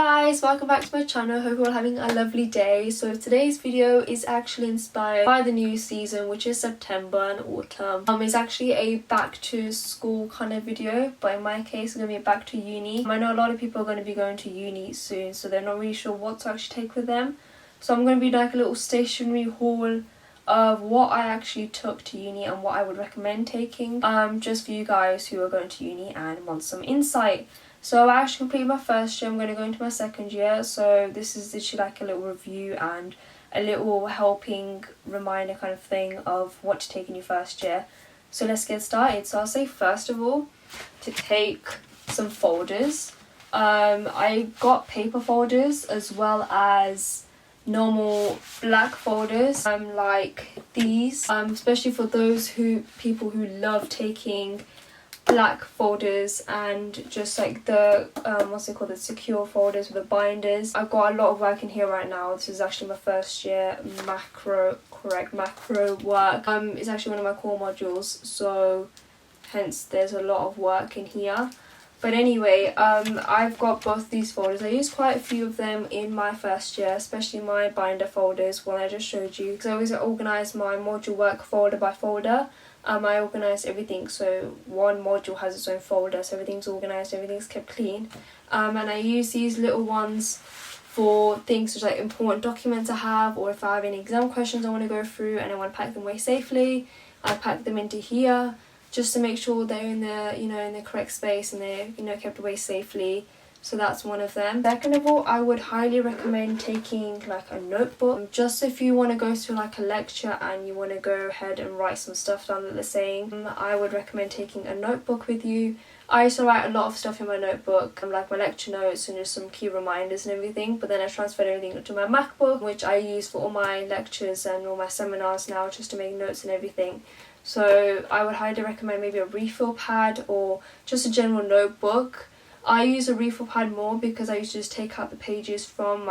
guys, welcome back to my channel. Hope you're all having a lovely day. So today's video is actually inspired by the new season, which is September and autumn. It's actually a back to school kind of video, but in my case it's going to be a back to uni. I know a lot of people are going to be going to uni soon, so they're not really sure what to actually take with them. So I'm going to be like a little stationery haul of what I actually took to uni and what I would recommend taking, just for you guys who are going to uni and want some insight. So I actually completed my first year. I'm going to go into my second year, so this is literally like a little review and a little helping reminder kind of thing of what to take in your first year. So let's get started. So I'll say first of all to take some folders. I got paper folders as well as normal black folders like these, especially for those people who love taking black folders and just like the what's it called, the secure folders with the binders. I've got a lot of work in here right now. This is actually my first year macro work. It's actually one of my core modules, so hence there's a lot of work in here. But anyway, I've got both these folders. I used quite a few of them in my first year, especially my binder folders, one I just showed you. Because I always organise my module work folder by folder. I organise everything, so one module has its own folder, so everything's organised, everything's kept clean. And I use these little ones for things such like important documents I have, or if I have any exam questions I want to go through and I want to pack them away safely, I pack them into here just to make sure they're in the in the correct space and they're kept away safely. So that's one of them. Second of all, I would highly recommend taking like a notebook, just if you want to go through like a lecture and you want to go ahead and write some stuff down that they're saying. I would recommend taking a notebook with you. I used to write a lot of stuff in my notebook, like my lecture notes and just some key reminders and everything, but then I transferred everything to my MacBook, which I use for all my lectures and all my seminars now, just to make notes and everything. So I would highly recommend maybe a refill pad or just a general notebook. I use a refill pad more because I used to just take out the pages from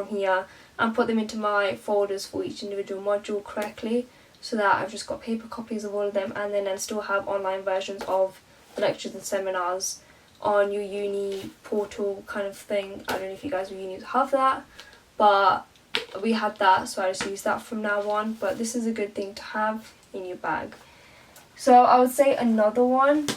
here and put them into my folders for each individual module correctly, so that I've just got paper copies of all of them, and then I still have online versions of the lectures and seminars on your uni portal kind of thing. I don't know if you guys will uni have that, but we had that, so I just use that from now on. But this is a good thing to have in your bag. So I would say another one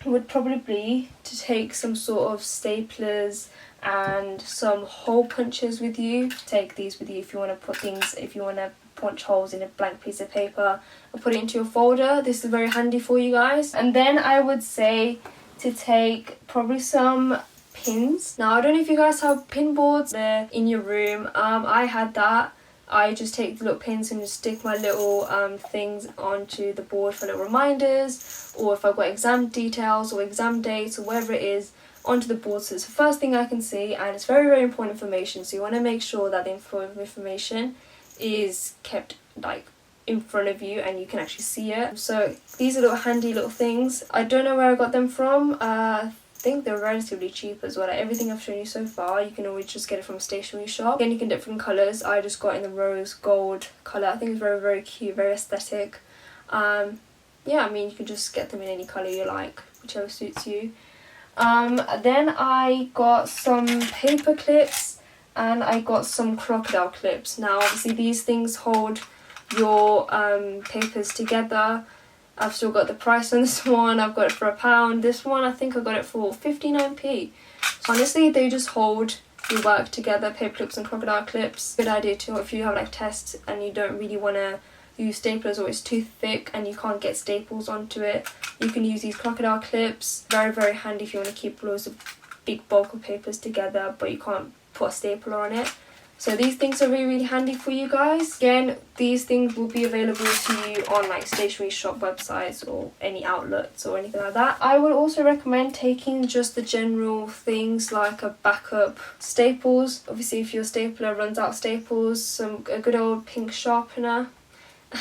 would probably be to take some sort of staplers and some hole punches with you. Take these with you if you want to punch holes in a blank piece of paper and put it into your folder. This is very handy for you guys. And then I would say to take probably some pins. Now I don't know if you guys have pin boards there in your room. I had that. I just take the little pins and just stick my little things onto the board for little reminders, or if I've got exam details or exam dates or whatever it is, onto the board, so it's the first thing I can see, and it's very, very important information, so you want to make sure that the information is kept like in front of you and you can actually see it. So these are little handy little things. I don't know where I got them from. I think they're relatively cheap as well. Like everything I've shown you so far, you can always just get it from a stationery shop. Again, you can get different colours. I just got in the rose gold colour. I think it's very, very cute, very aesthetic. Yeah, I mean, you can just get them in any colour you like, whichever suits you. Then I got some paper clips and I got some crocodile clips. Now obviously these things hold your papers together. I've still got the price on this one. I've got it for £1. This one I think I got it for 59p. So honestly, they just hold your work together, paper clips and crocodile clips. Good idea too if you have like tests and you don't really want to use staplers or it's too thick and you can't get staples onto it. You can use these crocodile clips. Very, very handy if you want to keep loads of big bulk of papers together but you can't put a stapler on it. So these things are really, really handy for you guys. Again, these things will be available to you on like stationery shop websites or any outlets or anything like that. I would also recommend taking just the general things like a backup staples. Obviously if your stapler runs out of staples, a good old pink sharpener,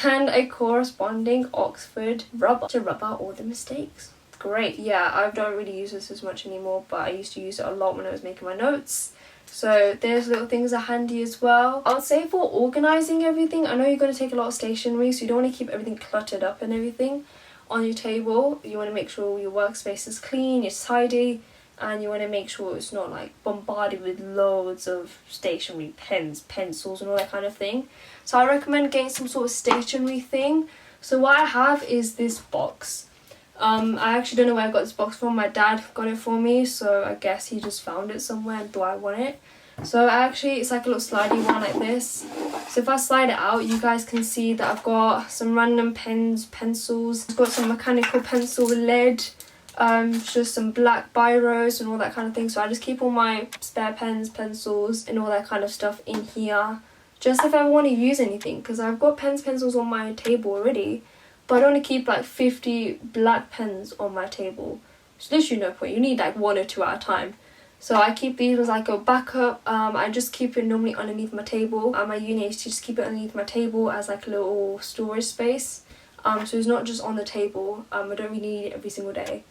and a corresponding Oxford rubber to rub out all the mistakes. Great. Yeah, I don't really use this as much anymore, but I used to use it a lot when I was making my notes. So those little things are handy as well. I would say for organising everything, I know you're going to take a lot of stationery, so you don't want to keep everything cluttered up and everything on your table. You want to make sure your workspace is clean, it's tidy, and you want to make sure it's not like bombarded with loads of stationery, pens, pencils and all that kind of thing. So I recommend getting some sort of stationery thing. So what I have is this box. I actually don't know where I got this box from. My dad got it for me, so I guess he just found it somewhere and thought I want it. So actually it's like a little slidey one like this. So if I slide it out, you guys can see that I've got some random pens, pencils. I've got some mechanical pencil, lead, just some black biros and all that kind of thing. So I just keep all my spare pens, pencils and all that kind of stuff in here, just if I ever want to use anything, because I've got pens, pencils on my table already, but I don't want to keep like 50 black pens on my table. It's literally no point. You need like 1 or 2 at a time. So I keep these as like a backup. I just keep it normally underneath my table. At my uni, I used to just keep it underneath my table as like a little storage space. So it's not just on the table. I don't really need it every single day.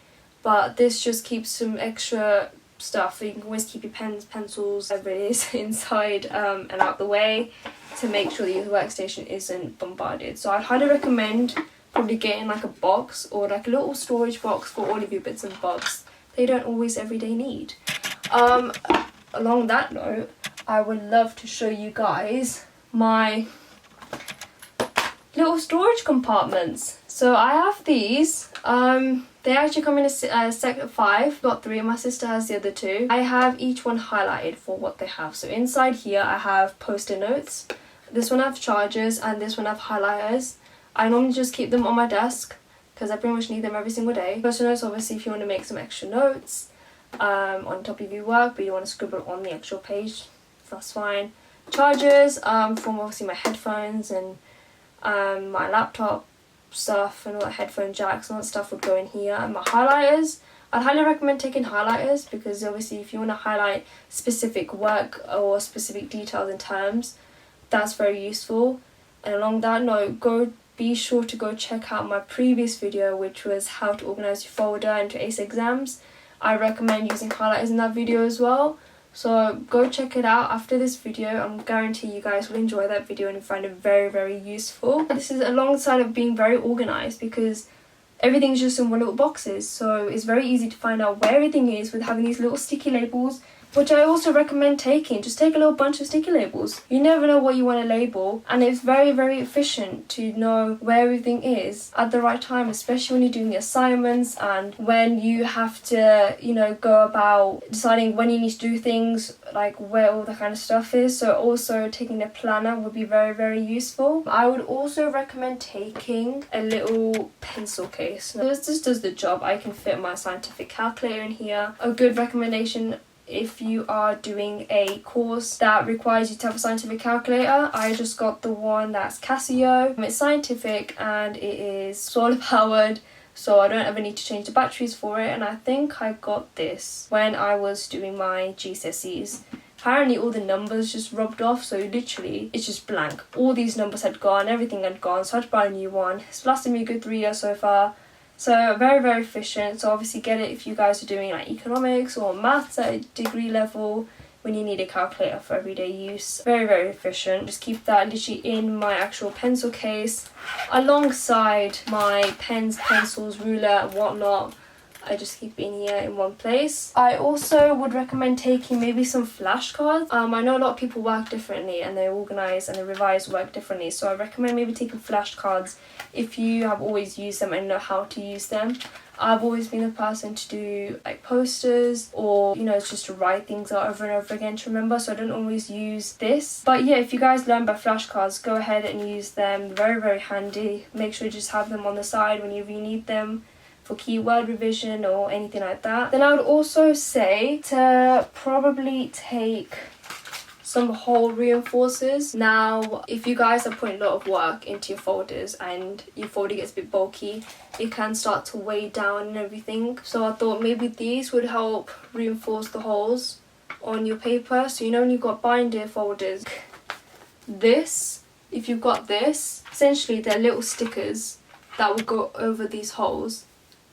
But this just keeps some extra stuff. So you can always keep your pens, pencils, whatever it is, inside and out the way to make sure that your workstation isn't bombarded. So I'd highly recommend probably getting like a box or like a little storage box for all of your bits and bobs they don't always everyday need. Along that note, I would love to show you guys my little storage compartments. So I have these. They actually come in a set of 5. Got 3 and my sister has the other 2. I have each one highlighted for what they have. So inside here I have post-it notes. This one I have chargers and this one I have highlighters. I normally just keep them on my desk because I pretty much need them every single day. Post-it notes, obviously, if you want to make some extra notes on top of your work, but you want to scribble on the actual page, that's fine. Chargers, from obviously my headphones and my laptop stuff and all the headphone jacks and all that stuff would go in here. And my highlighters, I'd highly recommend taking highlighters because obviously if you want to highlight specific work or specific details and terms, that's very useful. And along that note, be sure to go check out my previous video, which was how to organize your folder into ACE exams. I recommend using highlighters in that video as well. So go check it out after this video. I'm guarantee you guys will enjoy that video and find it very, very useful. This is alongside of being very organized because everything's just in one little boxes. So it's very easy to find out where everything is with having these little sticky labels, which I also recommend taking. Just take a little bunch of sticky labels. You never know what you want to label, and it's very, very efficient to know where everything is at the right time, especially when you're doing your assignments and when you have to, you know, go about deciding when you need to do things, like where all the kind of stuff is. So also taking a planner would be very, very useful. I would also recommend taking a little pencil case. Now, this does the job. I can fit my scientific calculator in here. A good recommendation if you are doing a course that requires you to have a scientific calculator, I just got the one that's Casio. It's scientific and it is solar powered, so I don't ever need to change the batteries for it. And I think I got this when I was doing my GCSEs. Apparently all the numbers just rubbed off, so literally it's just blank. All these numbers had gone, everything had gone, so I had to buy a new one. It's lasted me a good 3 years so far. So very, very efficient. So obviously get it if you guys are doing like economics or maths at a degree level when you need a calculator for everyday use. Very, very efficient. Just keep that literally in my actual pencil case alongside my pens, pencils, ruler and whatnot. I just keep it in here in one place. I also would recommend taking maybe some flashcards. I know a lot of people work differently and they organise and they revise work differently, so I recommend maybe taking flashcards if you have always used them and know how to use them. I've always been the person to do like posters or, you know, it's just to write things out over and over again to remember, so I don't always use this. But yeah, if you guys learn by flashcards, go ahead and use them. Very, very handy. Make sure you just have them on the side whenever you need them for keyword revision or anything like that. Then I would also say to probably take some hole reinforcers. Now, if you guys are putting a lot of work into your folders and your folder gets a bit bulky, it can start to weigh down and everything. So I thought maybe these would help reinforce the holes on your paper. So you know when you've got binder folders, if you've got this, essentially they're little stickers that will go over these holes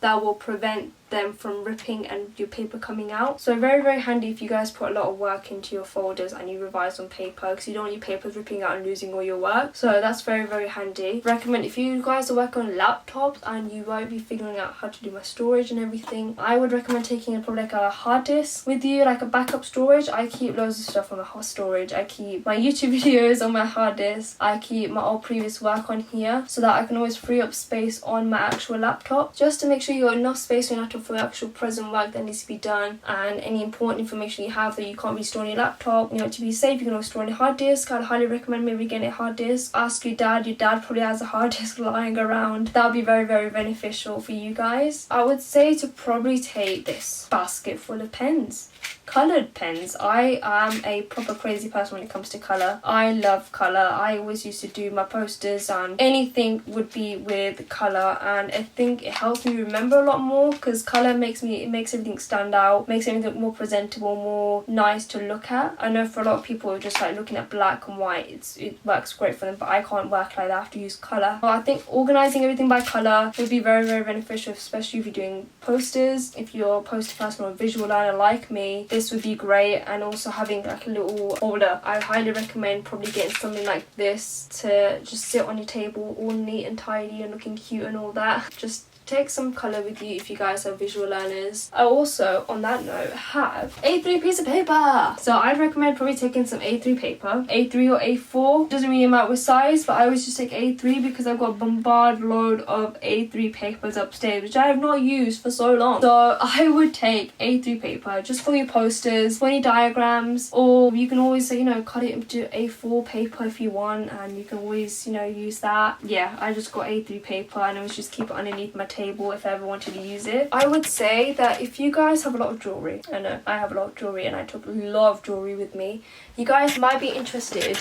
that will prevent them from ripping and your paper coming out. So very, very handy if you guys put a lot of work into your folders and you revise on paper, because you don't want your papers ripping out and losing all your work. So that's very, very handy. Recommend if you guys are working on laptops and you won't be figuring out how to do my storage and everything, I would recommend taking probably like a hard disk with you, like a backup storage. I keep loads of stuff on my hot storage. I keep my YouTube videos on my hard disk. I keep my old previous work on here so that I can always free up space on my actual laptop, just to make sure you got enough space on your laptop for the actual present work that needs to be done, and any important information you have that you can't be storing on your laptop. You know, to be safe, you can always store on a hard disk. I'd highly recommend maybe getting a hard disk. Ask your dad probably has a hard disk lying around. That would be very, very beneficial for you guys. I would say to probably take this basket full of pens. Coloured pens. I am a proper crazy person when it comes to colour. I love colour. I always used to do my posters and anything would be with colour, and I think it helps me remember a lot more, because colour makes everything stand out, makes everything look more presentable, more nice to look at. I know for a lot of people who just like looking at black and white, it works great for them, but I can't work like that. I have to use colour. So I think organising everything by colour would be very, very beneficial, especially if you're doing posters. If you're a poster person or a visual learner like me, this would be great. And also having like a little holder, I highly recommend probably getting something like this to just sit on your table all neat and tidy and looking cute and all that. Just take some colour with you if you guys are visual learners. I also, on that note, have A3 piece of paper. So I'd recommend probably taking some A3 paper. A3 or A4, doesn't really matter with size, but I always just take A3 because I've got a bombard load of A3 papers upstairs, which I have not used for so long. So I would take A3 paper just for your posters, for any diagrams, or you can always, you know, cut it into A4 paper if you want, and you can always, you know, use that. Yeah, I just got A3 paper and I always just keep it underneath my table if I ever wanted to use it. I would say that if you guys have a lot of jewellery, I know I have a lot of jewellery and I took a lot of jewellery with me, you guys might be interested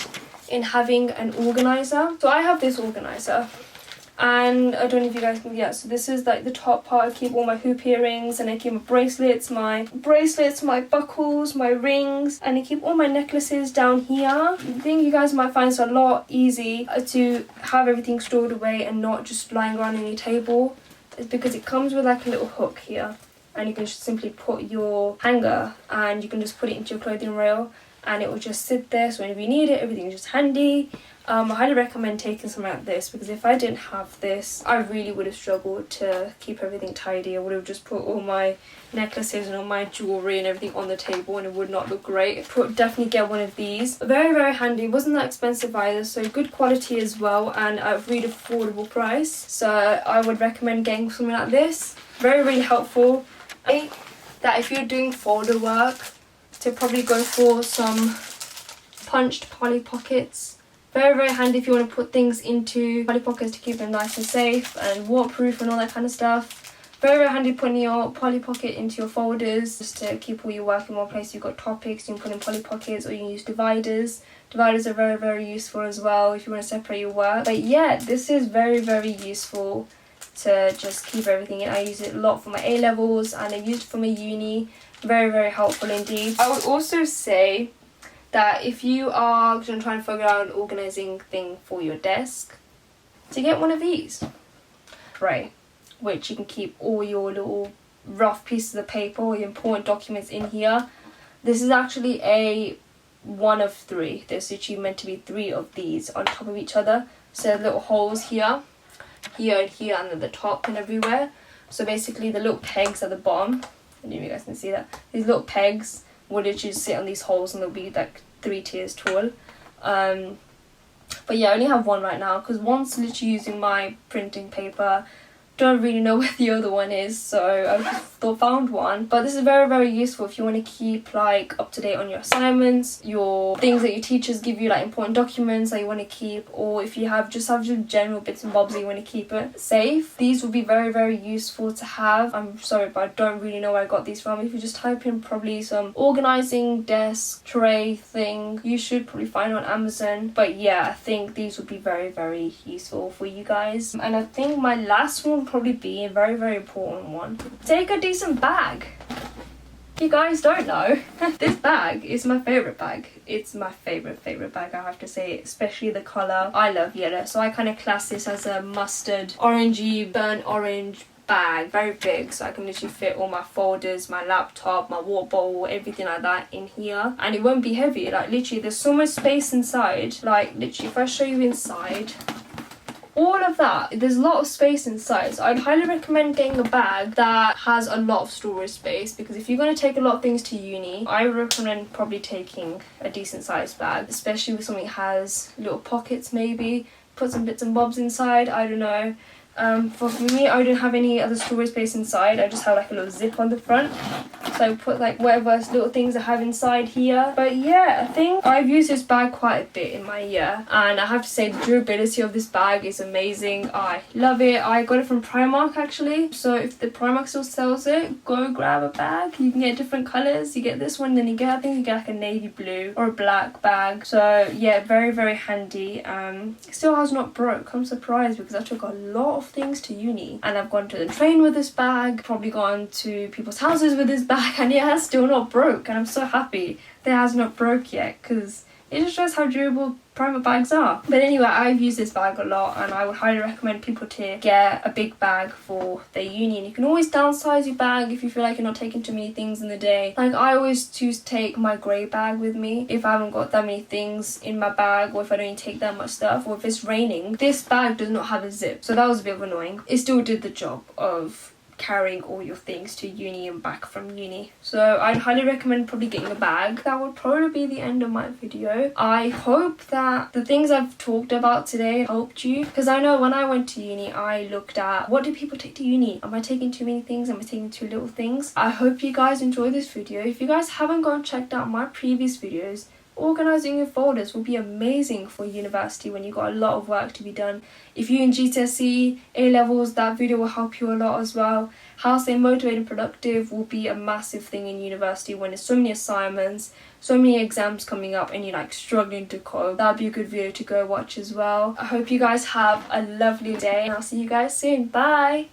in having an organiser. So I have this organiser, and I don't know if you guys can, yeah, so this is like the top part. I keep all my hoop earrings, and I keep my bracelets, my buckles, my rings, and I keep all my necklaces down here. I think you guys might find it's a lot easy to have everything stored away and not just lying around on your table. It's because it comes with like a little hook here, and you can just simply put your hanger and you can just put it into your clothing rail and it will just sit there, so whenever you need it, everything's just handy. I highly recommend taking something like this, because if I didn't have this, I really would have struggled to keep everything tidy. I would have just put all my necklaces and all my jewellery and everything on the table and it would not look great. Definitely get one of these. Very, very handy. It wasn't that expensive either, so good quality as well, and at a really affordable price. So I would recommend getting something like this. Very, really helpful. That if you're doing folder work, to probably go for some punched Polly Pockets. Very, very handy if you want to put things into Polly Pockets to keep them nice and safe and waterproof and all that kind of stuff. Very, very handy putting your Polly Pocket into your folders just to keep all your work in one place. You've got topics, you can put in Polly Pockets, or you can use dividers. Dividers are very, very useful as well if you want to separate your work. But yeah, this is very, very useful to just keep everything in. I use it a lot for my A-levels and I used it for my uni. Very, very helpful indeed. I would also say that if you are going to try and figure out an organising thing for your desk, to get one of these. Tray, which you can keep all your little rough pieces of paper or your important documents in here. This is actually a one of three. There's actually meant to be 3 of these on top of each other. So little holes here, here and here, and at the top and everywhere. So basically the little pegs at the bottom, I don't know if you guys can see that, these little pegs will literally sit on these holes and they'll be like 3 tiers tall. But yeah, I only have one right now because one's literally using my printing paper. Don't really know where the other one is, so I just found one. But this is very, very useful if you want to keep like up to date on your assignments, your things that your teachers give you, like important documents that you want to keep, or if you have just general bits and bobs that you want to keep it safe. These will be very, very useful to have. I'm sorry, but I don't really know where I got these from. If you just type in probably some organising desk tray thing, you should probably find it on Amazon. But yeah, I think these would be very, very useful for you guys. And I think my last one probably be a very, very important one. Take a decent bag. If you guys don't know, this bag is my favourite bag. It's my favourite bag, I have to say, especially the colour. I love yellow, so I kind of class this as a mustard, orangey, burnt orange, bag, very big, so I can literally fit all my folders, my laptop, my water bottle, everything like that in here, and it won't be heavy. Like literally there's so much space inside. Like literally if I show you inside, all of that, there's a lot of space inside, so I'd highly recommend getting a bag that has a lot of storage space, because if you're going to take a lot of things to uni, I recommend probably taking a decent sized bag, especially with something that has little pockets, maybe put some bits and bobs inside, I don't know. For me, I don't have any other storage space inside. I just have like a little zip on the front, so I put like whatever little things I have inside here. But yeah, I think I've used this bag quite a bit in my year, and I have to say the durability of this bag is amazing. I love it. I got it from Primark actually, so if the Primark still sells it, go grab a bag. You can get different colours. You get this one, then you get, I think you get like a navy blue or a black bag. So yeah, very very handy. It still has not broke. I'm surprised because I took a lot of things to uni, and I've gone to the train with this bag, probably gone to people's houses with this bag, and it has still not broke, and I'm so happy that it has not broke yet, because it just shows how durable Primark bags are. But anyway, I've used this bag a lot, and I would highly recommend people to get a big bag for their uni. And you can always downsize your bag if you feel like you're not taking too many things in the day. Like I always choose to take my grey bag with me if I haven't got that many things in my bag, or if I don't take that much stuff, or if it's raining. This bag does not have a zip, so that was a bit annoying. It still did the job of carrying all your things to uni and back from uni. So I'd highly recommend probably getting a bag. That would probably be the end of my video. I hope that the things I've talked about today helped you, because I know when I went to uni I looked at what do people take to uni. Am I taking too many things? Am I taking too little things? I hope you guys enjoyed this video. If you guys haven't gone and checked out my previous videos, organising your folders will be amazing for university when you've got a lot of work to be done. If you're in GCSE, A-levels, that video will help you a lot as well. How to stay motivated and productive will be a massive thing in university when there's so many assignments, so many exams coming up, and you're like struggling to cope. That'll be a good video to go watch as well. I hope you guys have a lovely day, and I'll see you guys soon. Bye!